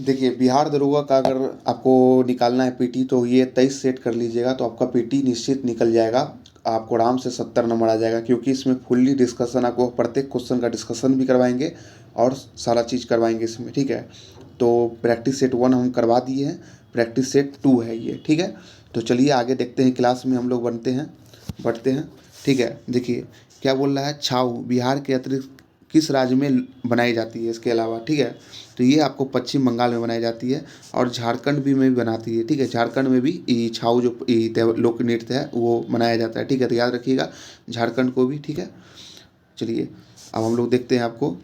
देखिए, बिहार दरोगा का अगर आपको निकालना है पीटी, तो ये 23 सेट कर लीजिएगा तो आपका पीटी निश्चित निकल जाएगा। आपको आराम से 70 नंबर आ जाएगा, क्योंकि इसमें फुल्ली डिस्कशन, आपको प्रत्येक क्वेश्चन का डिस्कशन भी करवाएंगे और सारा चीज़ करवाएंगे इसमें, ठीक है। तो प्रैक्टिस सेट 1 हम करवा दिए हैं, प्रैक्टिस सेट 2 है ये, ठीक है। तो चलिए आगे देखते हैं, क्लास में हम लोग बढ़ते हैं, ठीक है। देखिए क्या बोल रहा है, छाऊ बिहार के अतिरिक्त किस राज्य में बनाई जाती है इसके अलावा, ठीक है। तो ये आपको पश्चिम बंगाल में बनाई जाती है और झारखंड भी में भी बनाती है, ठीक है। झारखंड में भी ये छाऊ जो लोक नृत्य है वो मनाया जाता है, ठीक है। तो याद रखिएगा झारखंड को भी, ठीक है। चलिए अब हम लोग देखते हैं आपको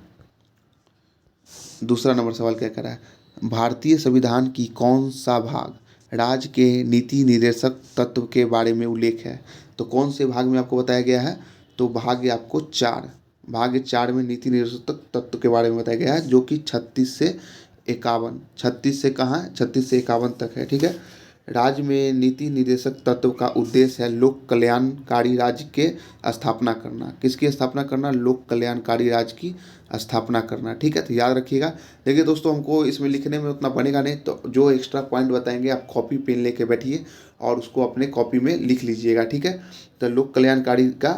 दूसरा नंबर सवाल क्या कह रहा है। भारतीय संविधान की कौन सा भाग राज्य के नीति निर्देशक तत्व के बारे में उल्लेख है। तो कौन से भाग में आपको बताया गया है, तो भाग आपको 4, भाग 4 में नीति निर्देशक तत्व के बारे में बताया गया है, जो कि 36 से कहाँ है, 36 से 51 तक है, ठीक है। राज्य में नीति निर्देशक तत्व का उद्देश्य है लोक कल्याणकारी राज्य के स्थापना करना। किसकी स्थापना करना, लोक कल्याणकारी राज्य की स्थापना करना, ठीक है। तो याद रखिएगा। देखिए दोस्तों, हमको इसमें लिखने में उतना बनेगा नहीं, तो जो एक्स्ट्रा पॉइंट बताएंगे आप कॉपी पेन लेके बैठिए और उसको अपने कॉपी में लिख लीजिएगा, ठीक है। तो लोक कल्याणकारी का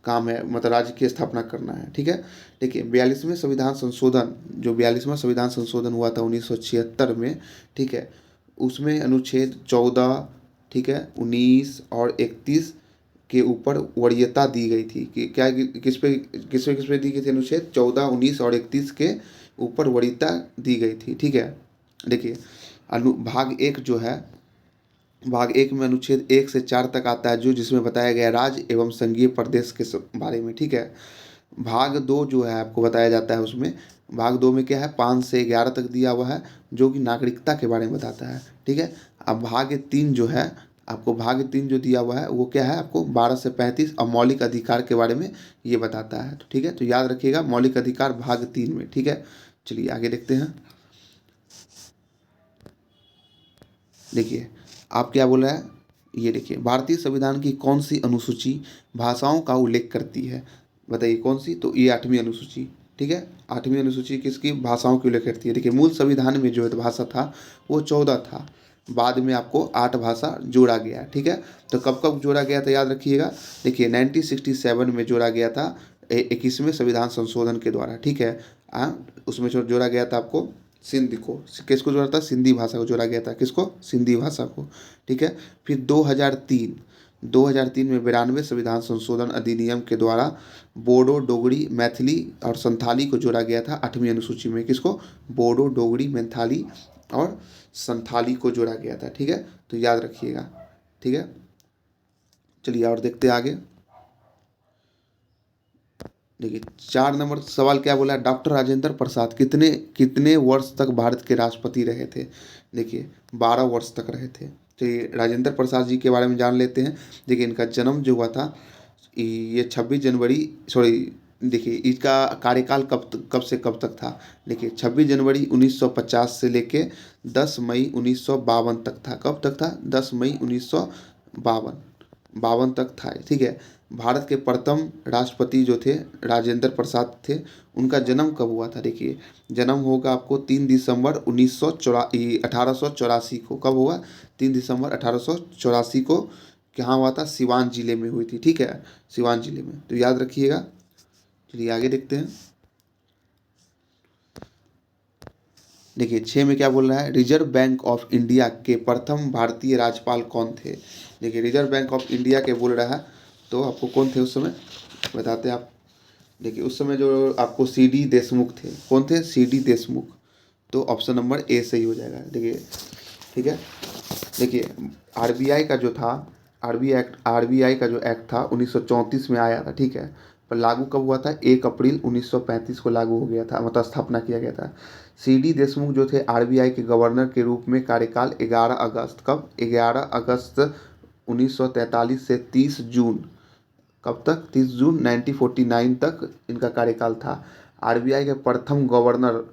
काम है, मतलब राज्य की स्थापना करना है, ठीक है। देखिए 42वें संविधान संशोधन, जो 42वां संविधान संशोधन हुआ था 1976 में, ठीक है, उसमें अनुच्छेद 14, ठीक है, 19 और 31 के ऊपर वरीयता दी गई थी कि क्या, किस पे दी गई थी, अनुच्छेद 14, 19 और 31 के ऊपर वरीयता दी गई थी, ठीक है। देखिए भाग 1 जो है, भाग 1 में अनुच्छेद 1 से 4 तक आता है, जो जिसमें बताया गया राज्य एवं संघीय प्रदेश के बारे में, ठीक है। भाग 2 जो है आपको बताया जाता है, उसमें भाग 2 में क्या है, 5 से 11 तक दिया हुआ है, जो कि नागरिकता के बारे में बताता है, ठीक है। अब भाग 3 जो है, आपको भाग 3 जो दिया हुआ है वो क्या है, आपको 12 से 35 और मौलिक अधिकार के बारे में ये बताता है, तो ठीक है। तो याद रखिएगा मौलिक अधिकार भाग 3 में, ठीक है। चलिए आगे देखते हैं। देखिए आप क्या बोल रहा है, ये देखिए, भारतीय संविधान की कौन सी अनुसूची भाषाओं का उल्लेख करती है, बताइए कौन सी। तो ये 8वीं अनुसूची, ठीक है। 8वीं अनुसूची किसकी, भाषाओं की उल्लेख करती है। देखिए मूल संविधान में जो है भाषा था वो 14 था, बाद में आपको 8 भाषा जोड़ा गया, ठीक है। तो कब कब जोड़ा गया था, याद रखिएगा। देखिए 1967 में जोड़ा गया था 21वें संविधान संशोधन के द्वारा, ठीक है। उसमें जोड़ा गया था आपको सिंध को, किसको जोड़ा था, सिंधी भाषा को जोड़ा गया था, किसको, सिंधी भाषा को, ठीक है। फिर 2003 में 92 संविधान संशोधन अधिनियम के द्वारा बोडो, डोगरी, मैथिली और संथाली को जोड़ा गया था 8वीं अनुसूची में, किसको, बोडो, डोगरी, मैथिली और संथाली को जोड़ा गया था, ठीक है। तो याद रखिएगा, ठीक है। चलिए और देखते हैं आगे। देखिए 4 नंबर सवाल क्या बोला है, डॉक्टर राजेंद्र प्रसाद कितने कितने वर्ष तक भारत के राष्ट्रपति रहे थे। देखिए 12 वर्ष तक रहे थे। तो ये राजेंद्र प्रसाद जी के बारे में जान लेते हैं। देखिए इनका जन्म जो हुआ था ये 26 जनवरी, सॉरी, देखिए इसका कार्यकाल कब से कब तक था। देखिए 26 जनवरी 1950 से लेके 10 मई 1952 तक था। कब तक था, 10 मई 1952 तक था, ठीक है। भारत के प्रथम राष्ट्रपति जो थे राजेंद्र प्रसाद थे। उनका जन्म कब हुआ था, देखिए जन्म होगा आपको 3 दिसंबर 1884 को। कब हुआ, 3 दिसंबर 1884 को। कहाँ हुआ था, सिवान जिले में हुई थी, ठीक है, सिवान जिले में। तो याद रखिएगा। चलिए आगे देखते हैं। देखिए 6 में क्या बोल रहा है, रिजर्व बैंक ऑफ इंडिया के प्रथम भारतीय राज्यपाल कौन थे। देखिए रिजर्व बैंक ऑफ इंडिया के बोल रहा है, तो आपको कौन थे उस समय, बताते हैं आप। देखिए उस समय जो आपको सी डी देशमुख थे। कौन थे, सी डी देशमुख। तो ऑप्शन नंबर ए सही हो जाएगा, देखिए, ठीक है। देखिए आरबीआई का जो था, आरबीआई का जो एक्ट था 1934 में आया था, ठीक है। पर लागू कब हुआ था, 1 अप्रैल 1935 को लागू हो गया था, मतलब स्थापना किया गया था। सी डी देशमुख जो थे आरबीआई के गवर्नर के रूप में कार्यकाल 11 अगस्त, कब, 11 अगस्त 1943 से 30 जून, कब तक, 30 जून 1949 तक इनका कार्यकाल था। आरबीआई के प्रथम गवर्नर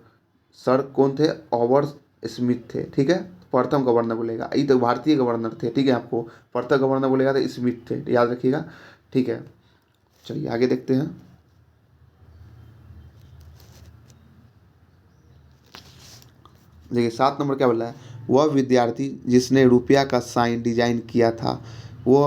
सर कौन थे, ओवर स्मिथ थे, ठीक है। प्रथम गवर्नर बोलेगा, ये तो भारतीय गवर्नर थे, ठीक है। आपको प्रथम गवर्नर बोलेगा तो स्मिथ थे, याद रखिएगा, ठीक है। चलिए आगे देखते हैं। देखिए 7 नंबर क्या बोला है, वह विद्यार्थी जिसने रुपया का साइन डिजाइन किया था वो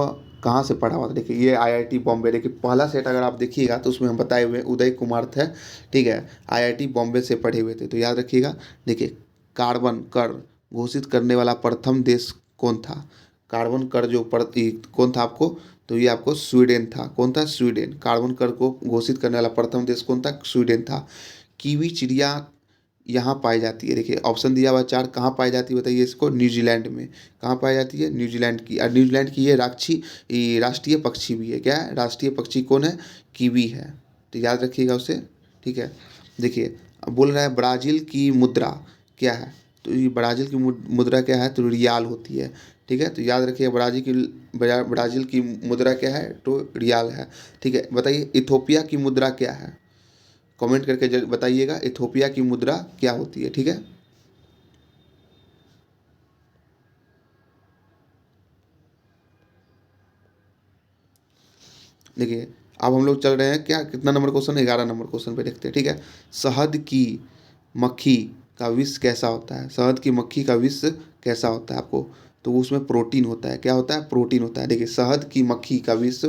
कहाँ से पढ़ा हुआ था। देखिए ये आईआईटी बॉम्बे, देखिए पहला सेट अगर आप देखिएगा तो उसमें हम बताए हुए उदय कुमार थे, ठीक है, आईआईटी बॉम्बे से पढ़े हुए थे, तो याद रखिएगा। देखिए कार्बन कर घोषित करने वाला प्रथम देश कौन था, कार्बन कर जो कौन था आपको, तो ये आपको स्वीडन था। कौन था, स्वीडन। कार्बन कर को घोषित करने वाला प्रथम देश कौन था, स्वीडन था। कीवी चिड़िया यहाँ पाई जाती है, देखिए ऑप्शन दिया हुआ 4, कहाँ पाई जाती है बताइए इसको, न्यूजीलैंड में। कहाँ पाई जाती है, न्यूजीलैंड की। और न्यूजीलैंड की ये राष्ट्रीय पक्षी भी है। क्या है, राष्ट्रीय पक्षी कौन है, कीवी है, तो याद रखिएगा उसे, ठीक है। देखिए अब बोल रहा है ब्राज़ील की मुद्रा क्या है, तो ये ब्राज़ील की मुद्रा क्या है, तो रियाल होती है, ठीक है। तो याद रखिए ब्राज़ील की मुद्रा क्या है, तो रियाल है, ठीक है। बताइए इथोपिया की मुद्रा क्या है, कमेंट करके बताइएगा इथोपिया की मुद्रा क्या होती है, ठीक है। देखिए अब हम लोग चल रहे हैं क्या, कितना नंबर क्वेश्चन, 11 नंबर क्वेश्चन पे देखते हैं, ठीक है। शहद की मक्खी का विष कैसा होता है, शहद की मक्खी का विष कैसा होता है आपको, तो उसमें प्रोटीन होता है। क्या होता है, प्रोटीन होता है। देखिए शहद की मक्खी का विष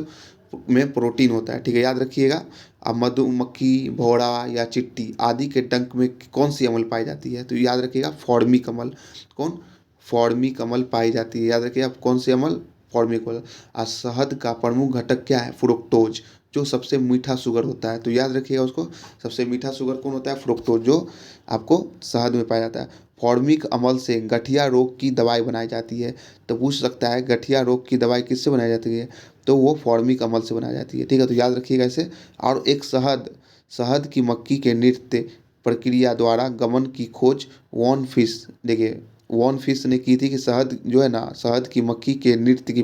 में प्रोटीन होता है, ठीक है, याद रखिएगा। अब मधुमक्खी, भौरा या चिट्टी आदि के डंक में कौन सी अम्ल पाई जाती है, तो याद रखिएगा फॉर्मिक अम्ल। कौन, फॉर्मिक अम्ल पाई जाती है, याद रखिए आप, कौन सी अम्ल, फॉर्मिक अम्ल। और शहद का प्रमुख घटक क्या है, फ्रुक्टोज, जो सबसे मीठा शुगर होता है, तो याद रखिएगा उसको, सबसे मीठा शुगर कौन होता है, फ्रुक्टोज, जो आपको शहद में पाया जाता है। फॉर्मिक अम्ल से गठिया रोग की दवाई बनाई जाती है, तो पूछ सकता है गठिया रोग की दवाई किससे बनाई जाती है, तो वो फॉर्मिक अम्ल से बनाई जाती है, ठीक है, तो याद रखिएगा इसे। और एक शहद शहद की मक्खी के नृत्य प्रक्रिया द्वारा गमन की खोज वॉन फिश, देखिए वॉन फिश ने की थी, कि शहद जो है ना, शहद की मक्खी के नृत्य की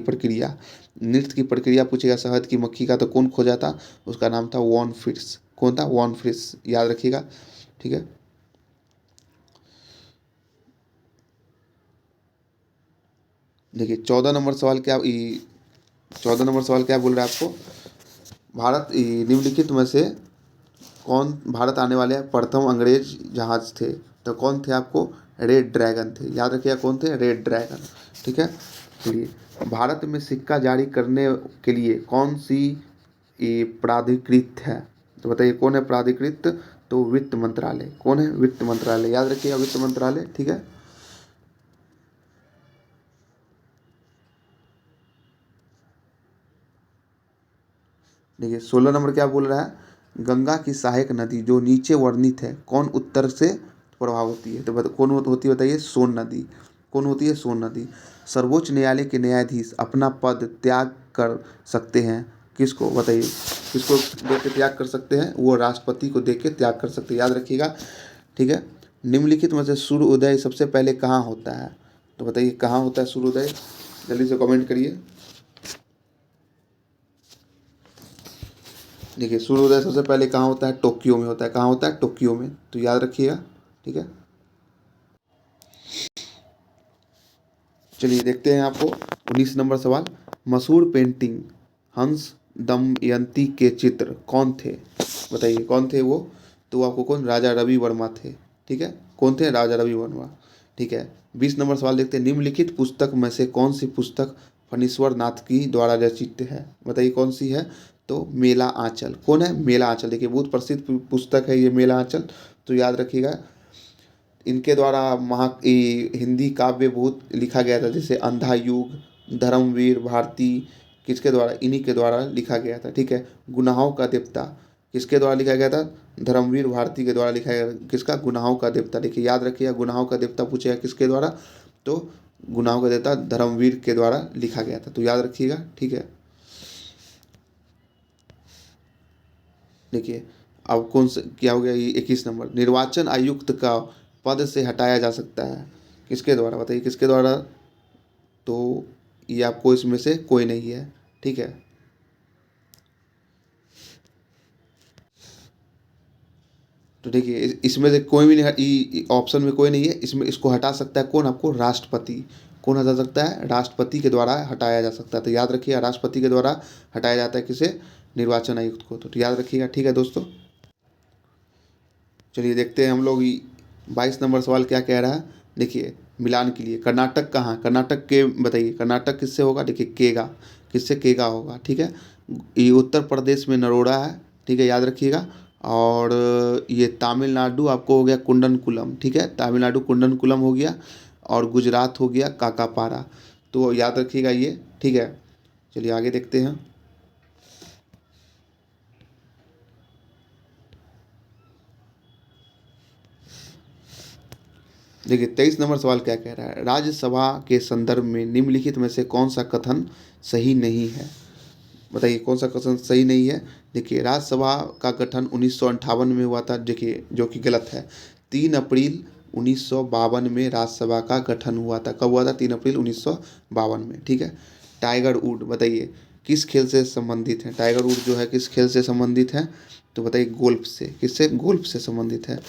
प्रक्रिया पूछेगा शहद की मक्खी का, तो कौन खोजा था, उसका नाम था वॉन फिश। कौन था, वॉन फिश, याद रखिएगा, ठीक है। देखिए 14 नंबर सवाल क्या बोल रहा है आपको, निम्नलिखित में से कौन भारत आने वाले प्रथम अंग्रेज जहाज थे, तो कौन थे आपको, रेड ड्रैगन थे, याद रखिएगा कौन थे, रेड ड्रैगन, ठीक है। चलिए भारत में सिक्का जारी करने के लिए कौन सी प्राधिकृत है, तो बताइए कौन है प्राधिकृत, तो वित्त मंत्रालय। कौन है, वित्त मंत्रालय, याद रखिएगा वित्त मंत्रालय, ठीक है। देखिए 16 नंबर क्या बोल रहा है, गंगा की सहायक नदी जो नीचे वर्णित है कौन उत्तर से प्रभाव होती है, तो कौन होती है बताइए, सोन नदी। कौन होती है, सोन नदी। सर्वोच्च न्यायालय के न्यायाधीश अपना पद त्याग कर सकते हैं, किसको बताइए, किसको देख के त्याग कर सकते हैं, वो राष्ट्रपति को देख के त्याग कर सकते हैं, याद रखिएगा, ठीक है। निम्नलिखित में से सूर्योदय सबसे पहले कहाँ होता है, तो बताइए कहाँ होता है सूर्योदय, जल्दी से कमेंट करिए। देखिए सूर्योदय सबसे पहले कहाँ होता है, टोक्यो में होता है। कहाँ होता है, टोक्यो में, तो याद रखिएगा, ठीक है। चलिए देखते हैं आपको 19 नंबर सवाल, मशहूर पेंटिंग हंस दमयंती के चित्र कौन थे, बताइए कौन थे वो, तो आपको कौन, राजा रवि वर्मा थे, ठीक है। कौन थे, राजा रवि वर्मा, ठीक है। 20 नंबर सवाल देखते हैं, निम्नलिखित पुस्तक में से कौन सी पुस्तक फणीश्वर नाथ की द्वारा रचित है, बताइए कौन सी है, तो मेला आंचल। कौन है, मेला आंचल, देखिए बहुत प्रसिद्ध पुस्तक है ये मेला आंचल, तो याद रखिएगा। इनके द्वारा हिंदी काव्य बहुत लिखा गया था, जैसे अंधा युग, धर्मवीर भारती, किसके द्वारा, इन्हीं के द्वारा लिखा गया था, ठीक है। गुनाहों का देवता किसके द्वारा लिखा गया था, धर्मवीर भारती के द्वारा लिखा गया, किसका, गुनाहों का देवता, देखिए याद रखिएगा गुनाहों का देवता पूछेगा किसके द्वारा, तो गुनाहों का देवता धर्मवीर के द्वारा लिखा गया था, तो याद रखिएगा, ठीक है। देखिए अब कौन सा क्या हो गया, ये 21 नंबर, निर्वाचन आयुक्त का पद से हटाया जा सकता है, किसके द्वारा, बताइए किसके द्वारा, तो ये आपको इसमें से कोई नहीं है, ठीक है। तो देखिए इसमें से कोई भी नहीं, ऑप्शन में कोई नहीं है, इसमें इसको हटा सकता है कौन, आपको राष्ट्रपति। कौन हटा सकता है, राष्ट्रपति के द्वारा हटाया जा सकता है, तो याद रखिए राष्ट्रपति के द्वारा हटाया जाता है किसे, निर्वाचन आयुक्त को, तो याद रखिएगा, ठीक है दोस्तों। चलिए देखते हैं हम लोग 22 नंबर सवाल क्या कह रहा है, देखिए मिलान के लिए कर्नाटक कहाँ, कर्नाटक के बताइए, कर्नाटक किससे होगा, देखिए केगा, किससे, केगा होगा, ठीक है। ये उत्तर प्रदेश में नरोड़ा है, ठीक है, याद रखिएगा। और ये तमिलनाडु आपको हो गया कुंडनकुलम, ठीक है, तमिलनाडु कुंडनकुलम हो गया। और गुजरात हो गया काकापारा। तो याद रखिएगा ये, ठीक है। चलिए आगे देखते हैं। देखिए 23 नंबर सवाल क्या कह रहा है, राज्यसभा के संदर्भ में निम्नलिखित में से कौन सा कथन सही नहीं है। बताइए कौन सा कथन सही नहीं है। देखिए राज्यसभा का गठन 1958 में हुआ था, देखिए जो कि गलत है। 3 अप्रैल 1952 में राज्यसभा का गठन हुआ था। कब हुआ था, 3 अप्रैल 1952 में, ठीक है। टाइगर वुड बताइए किस खेल से संबंधित है, टाइगर वुड जो है किस खेल से संबंधित है, तो बताइए गोल्फ से, किससे, गोल्फ से संबंधित है।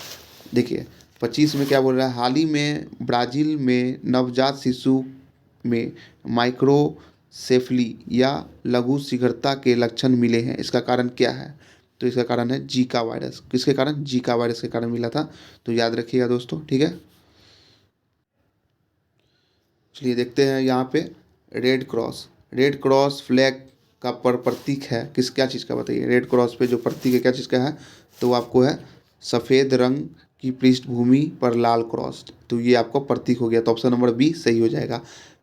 देखिए 25 में क्या बोल रहा है, हाल ही में ब्राज़ील में नवजात शिशु में माइक्रोसेफली या लघु शीघ्रता के लक्षण मिले हैं, इसका कारण क्या है। तो इसका कारण है जीका वायरस, किसके कारण, जीका वायरस के कारण मिला था। तो याद रखिएगा दोस्तों, ठीक है। चलिए देखते हैं यहाँ पे, red cross, red cross flag का प्रतीक है किस, क्या चीज़ का बताइए, रेड क्रॉस पे जो प्रतीक है क्या चीज़ का है, तो आपको है सफ़ेद रंग की पृष्ठभूमि पर लाल क्रॉस, तो ये आपको प्रतीक हो गया। तो ऑप्शन नंबर बी सही हो जाएगा।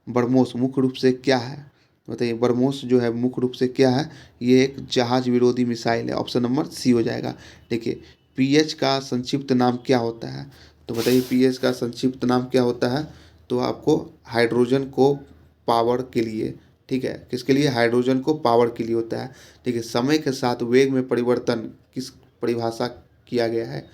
बरमोस मुख्य रूप से क्या है, बताइए बरमोस जो है मुख्य रूप से क्या है, ये एक जहाज विरोधी मिसाइल है। ऑप्शन नंबर सी हो जाएगा। देखिए पीएच का संक्षिप्त नाम क्या होता है, तो बताइए पीएच का संक्षिप्त नाम क्या होता है, तो आपको हाइड्रोजन को पावर के लिए, ठीक है, किसके लिए, हाइड्रोजन को पावर के लिए होता है। ठीक है, समय के साथ वेग में परिवर्तन किस परिभाषा किया गया है,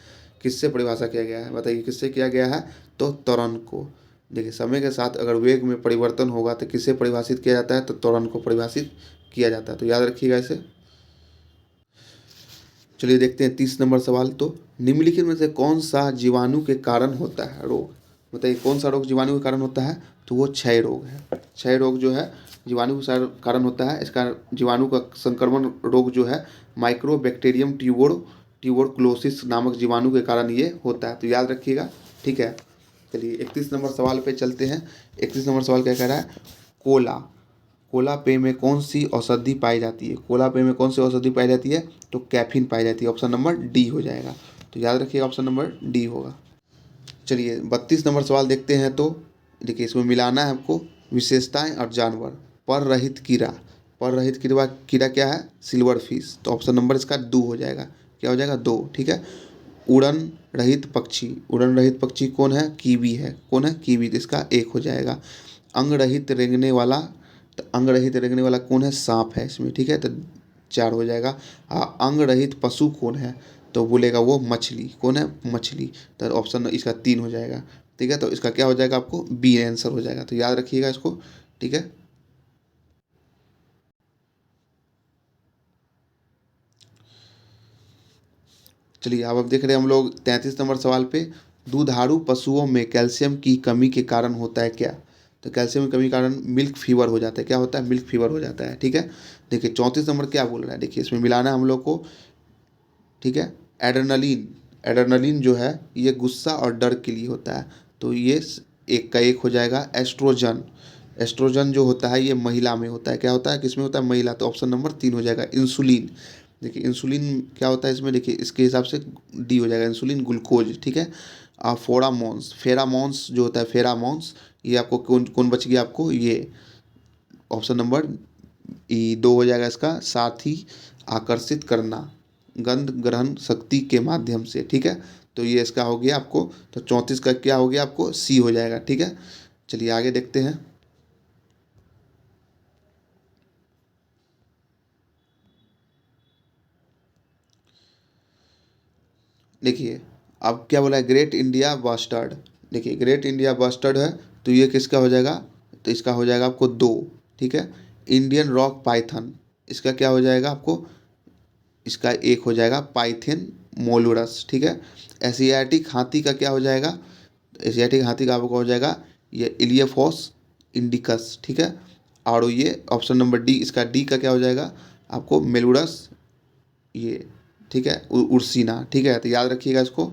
किससे परिभाषा किया गया है, बताइए किससे किया गया है, तो त्वरण को। देखिए समय के साथ अगर वेग में परिवर्तन होगा तो किससे परिभाषित किया जाता है, तो त्वरण को परिभाषित किया जाता है। तो याद रखिएगा इसे। चलिए देखते हैं 30 नंबर सवाल, तो निम्नलिखित में से कौन सा जीवाणु के कारण होता है रोग, बताइए कौन सा रोग जीवाणु के कारण होता है, तो वो क्षय रोग है। क्षय रोग जो है जीवाणु के कारण होता है। इसका जीवाणु का संक्रमण रोग जो है माइक्रोबैक्टीरियम ट्यूबरक्लोसिस नामक जीवाणु के कारण ये होता है। तो याद रखिएगा, ठीक है। चलिए 31 नंबर सवाल पे चलते हैं। 31 नंबर सवाल क्या कह रहा है, कोला, कोला पेय में कौन सी औषधि पाई जाती है, कोला पेय में कौन सी औषधि पाई जाती है, तो कैफीन पाई जाती है। ऑप्शन नंबर डी हो जाएगा। तो याद रखिएगा ऑप्शन नंबर डी होगा। चलिए 32 नंबर सवाल देखते हैं। तो देखिए इसमें मिलाना है आपको विशेषताएं और जानवर। पर रहित कीड़ा, पर रहित कीड़ा, कीड़ा क्या है, सिल्वर फिश। तो ऑप्शन नंबर इसका दो हो जाएगा, क्या हो जाएगा, दो, ठीक है। उड़न रहित पक्षी, उड़न रहित पक्षी कौन है, कीवी है, कौन है, कीवी, तो इसका एक हो जाएगा। अंग रहित रेंगने वाला, तो अंग रहित रेंगने वाला कौन है, सांप है इसमें, ठीक है, तो चार हो जाएगा। अंग रहित पशु कौन है, तो बोलेगा वो मछली, कौन है, मछली, तो ऑप्शन इसका तीन हो जाएगा, ठीक है। तो इसका क्या हो जाएगा, आपको बी आंसर हो जाएगा। तो याद रखिएगा इसको, ठीक है। चलिए अब देख रहे हैं हम लोग 33 नंबर सवाल पे, दुधारू पशुओं में कैल्शियम की कमी के कारण होता है क्या, तो कैल्शियम की कमी के कारण मिल्क फीवर हो जाता है, क्या होता है, मिल्क फीवर हो जाता है, ठीक है। देखिए 34 नंबर क्या बोल रहा है, देखिए इसमें मिलाना है हम लोग को, ठीक है। एड्रेनलिन, एड्रेनलिन जो है ये गुस्सा और डर के लिए होता है, तो ये एक का एक हो जाएगा। एस्ट्रोजन, एस्ट्रोजन जो होता है ये महिला में होता है, क्या होता है, किसमें होता है, महिला, तो ऑप्शन नंबर तीन हो जाएगा। इंसुलिन, देखिए इंसुलिन क्या होता है इसमें, देखिए इसके हिसाब से डी हो जाएगा, इंसुलिन ग्लूकोज, ठीक है। फोरामोन्स, फेरामोन्स जो होता है, फेरामोन्स, ये आपको कौन कौन बच गया, आपको ये ऑप्शन नंबर ई दो हो जाएगा इसका। साथ ही आकर्षित करना गंध ग्रहण शक्ति के माध्यम से, ठीक है। तो ये इसका हो गया आपको, तो 34 का क्या हो गया, आपको सी हो जाएगा, ठीक है। चलिए आगे देखते हैं। देखिए अब क्या बोला है, ग्रेट इंडिया बस्टर्ड, देखिए ग्रेट इंडिया बस्टर्ड है, तो ये किसका हो जाएगा, तो इसका हो जाएगा आपको दो, ठीक है। इंडियन रॉक पाइथन, इसका क्या हो जाएगा आपको, इसका एक हो जाएगा, पाइथेन मोलुरस, ठीक है। एशियाटिक हाथी का क्या हो जाएगा, एशियाटिक हाथी का आपको हो जाएगा ये इलियोफोस इंडिकस, ठीक है। और ये ऑप्शन नंबर डी, इसका डी का क्या हो जाएगा आपको, मेलुरस ये, ठीक है, उर्सिना, ठीक है। तो याद रखिएगा इसको,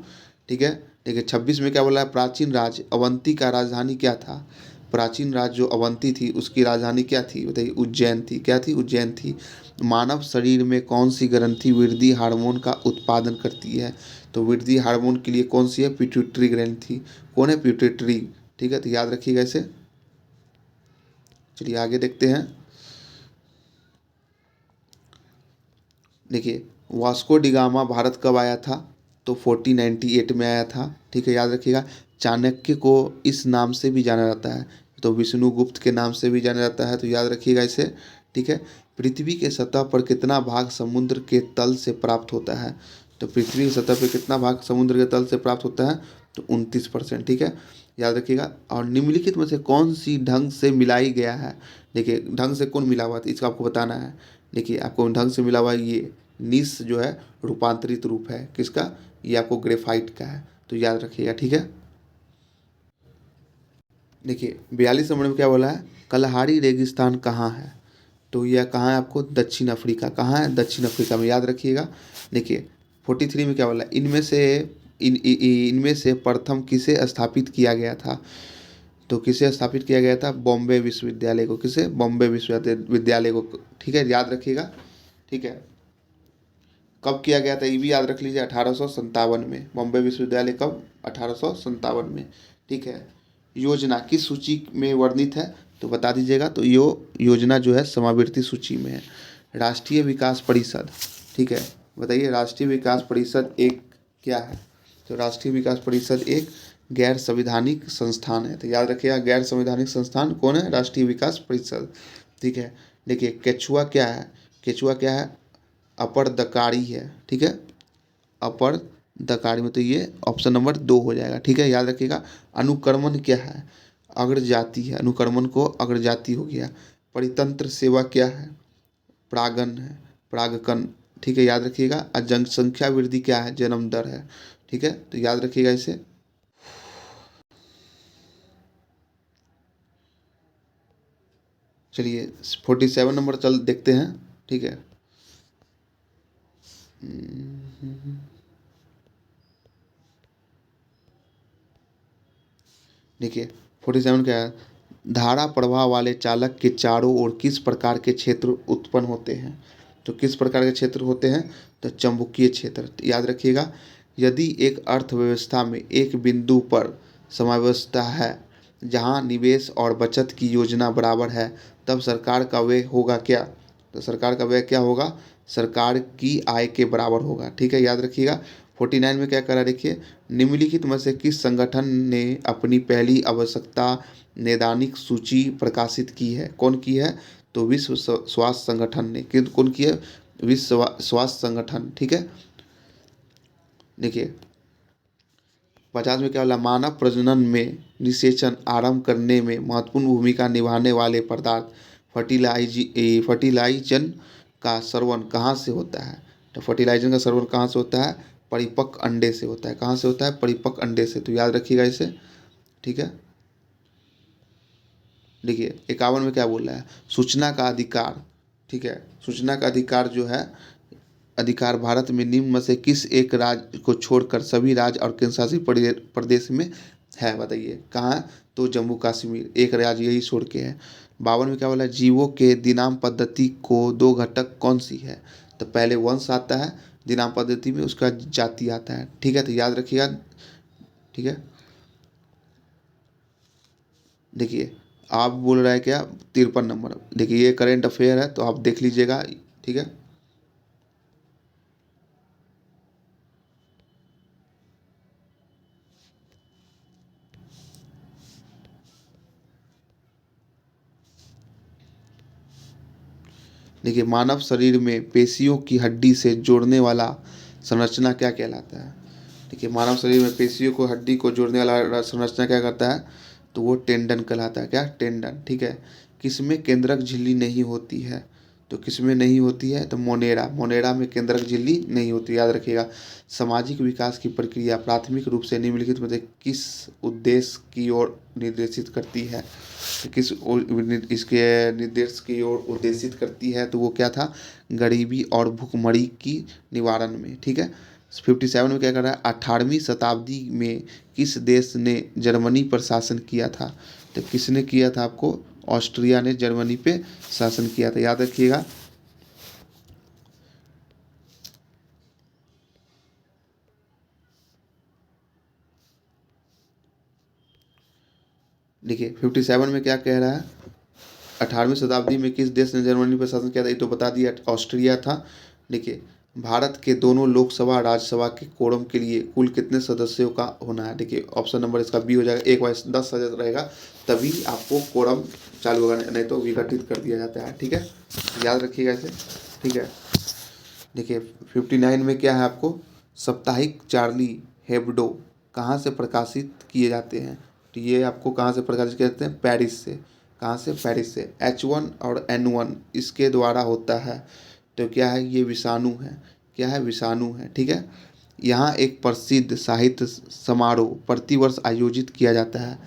ठीक है। देखिए 26 में क्या बोला है, प्राचीन राज्य अवंती का राजधानी क्या था। प्राचीन राज्य जो अवंती थी उसकी राजधानी क्या थी, बताइए, उज्जैन थी। क्या थी, उज्जैन थी। मानव शरीर में कौन सी ग्रंथि वृद्धि हार्मोन का उत्पादन करती है, तो वृद्धि हार्मोन के लिए कौन सी है, पिट्यूटरी ग्रंथि। कौन है, पिट्यूटरी। ठीक है, तो याद रखिएगा इसे। चलिए आगे देखते हैं। देखिए वास्को डिगामा भारत कब आया था, तो 1498 में आया था। ठीक है, याद रखिएगा। चाणक्य को इस नाम से भी जाना जाता है, तो विष्णुगुप्त के नाम से भी जाना जाता है, तो याद रखिएगा इसे। ठीक है। पृथ्वी के सतह पर कितना भाग समुद्र के तल से प्राप्त होता है, तो पृथ्वी की सतह पर कितना भाग समुद्र के तल से प्राप्त होता है, तो 29%। ठीक है, याद रखिएगा। और निम्नलिखित में से कौन सी ढंग से मिलाई गया है, देखिए ढंग से कौन मिला हुआ है, इसका आपको बताना है। देखिए आपको ढंग से मिला हुआ ये निस जो है रूपांतरित रूप है किसका, ये आपको ग्रेफाइट का है, तो याद रखिएगा। ठीक है। देखिए 42 नंबर में क्या बोला है, कलहारी रेगिस्तान कहाँ है, तो यह कहाँ है आपको, दक्षिण अफ्रीका। कहाँ है, दक्षिण अफ्रीका में, याद रखिएगा। देखिए 43 में क्या बोला, इनमें से प्रथम किसे स्थापित किया गया था, तो किसे स्थापित किया गया था, बॉम्बे विश्वविद्यालय को। किसे, बॉम्बे विश्वविद्यालय को। ठीक है, याद रखिएगा। ठीक है, कब किया गया था ये भी याद रख लीजिए, 1857 में। बॉम्बे विश्वविद्यालय कब, 1857 में। ठीक है। योजना किस सूची में वर्णित है, तो बता दीजिएगा। तो योजना जो है समावर्ती सूची में है। राष्ट्रीय विकास परिषद, ठीक है, बताइए राष्ट्रीय विकास परिषद एक क्या है, तो राष्ट्रीय विकास परिषद एक गैर संवैधानिक संस्थान है, तो याद रखिएगा गैर संवैधानिक संस्थान कौन है, राष्ट्रीय विकास परिषद। ठीक है। देखिए केचुआ क्या है, केचुआ क्या है, अपर दकारी है। ठीक है, अपर दकारी में, तो ये ऑप्शन नंबर 2 हो जाएगा। ठीक है, याद रखिएगा। अनुक्रमण क्या है, अग्रजाति है, अनुक्रमण को अग्रजाति हो गया। परितंत्र सेवा क्या है, प्रागन है, प्रागकन। ठीक है, याद रखिएगा। और जनसंख्या वृद्धि क्या है, जन्म दर है। ठीक है, तो याद रखिएगा इसे। चलिए 47 नंबर चल देखते हैं। ठीक है। देखिए 47 क्या है, धारा प्रवाह वाले चालक के चारों ओर किस प्रकार के क्षेत्र उत्पन्न होते हैं, तो किस प्रकार के क्षेत्र होते हैं, तो चुंबकीय क्षेत्र। तो याद रखिएगा। यदि एक अर्थव्यवस्था में एक बिंदु पर समावस्था है जहां निवेश और बचत की योजना बराबर है, तब सरकार का व्यय होगा क्या, तो सरकार का व्यय क्या होगा, सरकार की आय के बराबर होगा। ठीक है, याद रखिएगा। 49 में क्या करा, देखिए निम्नलिखित में से किस संगठन ने अपनी पहली आवश्यकता नैदानिक सूची प्रकाशित की है, कौन की है, तो विश्व स्वास्थ्य संगठन ने। कौन की है, विश्व स्वास्थ्य संगठन। ठीक है। देखिए 50 में क्या बोला, मानव प्रजनन में निषेचन आरंभ करने में महत्वपूर्ण भूमिका निभाने वाले पदार्थ फर्टिलाइजन का स्रवण कहाँ से होता है, तो फर्टिलाइजन का स्रवण कहाँ से होता है, परिपक्व अंडे से होता है। कहाँ से होता है, परिपक्व अंडे से, तो याद रखिएगा इसे। ठीक है। देखिए 51 में क्या बोल रहा है, सूचना का अधिकार। ठीक है, सूचना का अधिकार जो है, अधिकार भारत में निम्न में से किस एक राज्य को छोड़कर सभी राज्य और केंद्रशासित प्रदेश में है, बताइए कहाँ है, तो जम्मू कश्मीर, एक राज्य यही छोड़ के है। 52 में क्या बोला, जीवों के दिनाम पद्धति को दो घटक कौन सी है, तो पहले वंश आता है दिनाम पद्धति में, उसका जाति आता है। ठीक है, तो याद रखिएगा। ठीक है। देखिए आप बोल रहा है क्या, 53 नंबर, देखिए ये करेंट अफेयर है तो आप देख लीजिएगा। ठीक है। देखिए मानव शरीर में पेशियों की हड्डी से जोड़ने वाला संरचना क्या कहलाता है, देखिए मानव शरीर में पेशियों को हड्डी को जोड़ने वाला संरचना क्या करता है, तो वो टेंडन कहलाता है। क्या, टेंडन। ठीक है। किसमें केंद्रक झिल्ली नहीं होती है, तो किसमें नहीं होती है, तो मोनेरा, मोनेरा में केंद्रक झिल्ली नहीं होती, याद रखिएगा। सामाजिक विकास की प्रक्रिया प्राथमिक रूप से निम्नलिखित में से किस उद्देश्य की ओर निर्देशित करती है, तो इसके निर्देश की ओर उद्देशित करती है, तो वो क्या था, गरीबी और भुखमरी की निवारण में। ठीक है। 57 में क्या कर रहा है, 18वीं शताब्दी में किस देश ने जर्मनी पर शासन किया था? तो किसने किया था आपको? ऑस्ट्रिया ने जर्मनी पे शासन किया था, याद रखिएगा। देखिए 57 में क्या कह रहा है, 18वीं शताब्दी में किस देश ने जर्मनी पर शासन किया था? ये तो बता दिया, ऑस्ट्रिया था। देखिए भारत के दोनों लोकसभा राज्यसभा के कोरम के लिए कुल कितने सदस्यों का होना है? देखिए ऑप्शन नंबर इसका बी हो जाएगा, एक बार 10 सदस्य रहेगा तभी आपको कोरम चालू होगा, नहीं तो विघटित कर दिया जाता है, ठीक है, याद रखिएगा इसे, ठीक है। देखिए 59 में क्या है आपको, साप्ताहिक चार्ली हेब्डो कहाँ से प्रकाशित किए जाते हैं? तो ये आपको कहाँ से प्रकाशित किए जाते हैं? पेरिस से। कहाँ से? पेरिस से। H1 और N1 इसके द्वारा होता है। तो क्या है, ये विषाणु है। क्या है? विषाणु है, ठीक है। यहाँ एक प्रसिद्ध साहित्य समारोह प्रतिवर्ष आयोजित किया जाता है।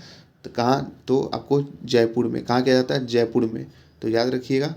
तो कहाँ? तो आपको जयपुर में। कहाँ किया जाता है? जयपुर में। तो याद रखिएगा।